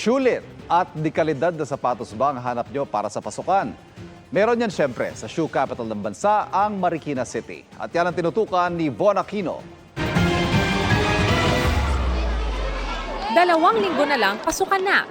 Sulit at dekalidad na sapatos ba ang hanap nyo para sa pasukan? Meron yan siyempre sa shoe capital ng bansa, ang Marikina City. At yan ang tinutukan ni Von Aquino. 2 linggo na lang, pasukan na.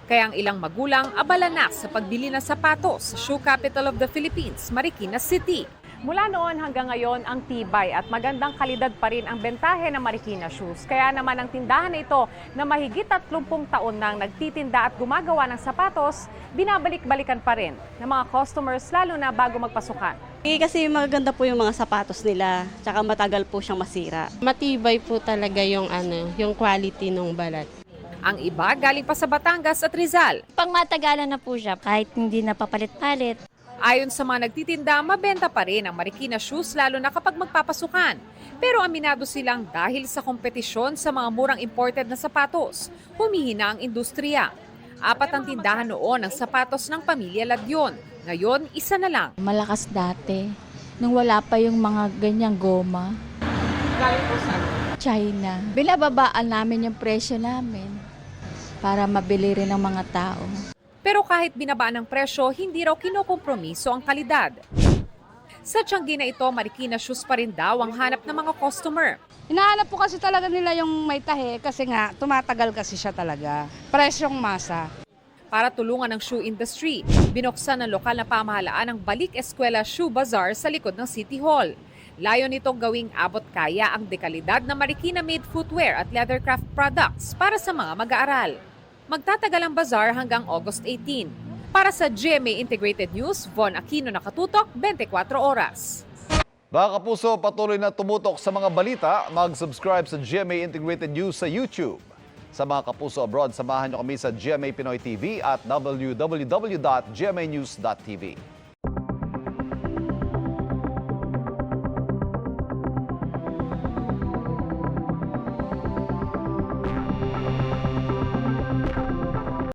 Kaya ang ilang magulang abala na sa pagbili ng sapatos sa shoe capital of the Philippines, Marikina City. Mula noon hanggang ngayon, ang tibay at magandang kalidad pa rin ang bentahe ng Marikina Shoes. Kaya naman ang tindahan na ito na mahigit 30 taon nang nagtitinda at gumagawa ng sapatos, binabalik-balikan pa rin ng mga customers lalo na bago magpasukan. Kasi maganda po yung mga sapatos nila, tsaka matagal po siyang masira. Matibay po talaga yung yung quality ng balat. Ang iba galing pa sa Batangas at Rizal. Pang matagalan na po siya kahit hindi napapalit-palit. Ayon sa mga nagtitinda, mabenta pa rin ang Marikina Shoes lalo na kapag magpapasukan. Pero aminado silang dahil sa kompetisyon sa mga murang imported na sapatos, humihina ang industriya. 4 ang tindahan noon ng sapatos ng pamilya Ladyon. Ngayon, isa na lang. Malakas dati, nung wala pa yung mga ganyang goma. Galing po sa China. Binababaan namin yung presyo namin para mabili rin ng mga tao. Pero kahit binabaan ng presyo, hindi raw kinokompromiso ang kalidad. Sa Tianggi na ito, Marikina Shoes pa rin daw ang hanap ng mga customer. Hinahanap po kasi talaga nila yung may tahe kasi nga tumatagal kasi siya talaga. Presyong masa. Para tulungan ng shoe industry, binuksan ng lokal na pamahalaan ang Balik Eskwela Shoe Bazaar sa likod ng City Hall. Layon nitong gawing abot kaya ang dekalidad na Marikina-made footwear at leathercraft products para sa mga mag-aaral. Magtatagal ang bazaar hanggang August 18. Para sa GMA Integrated News, Von Aquino, nakatutok, 24 oras. Mga kapuso, patuloy na tumutok sa mga balita. Mag-subscribe sa GMA Integrated News sa YouTube. Sa mga kapuso abroad, samahan nyo kami sa GMA Pinoy TV at www.gmanews.tv.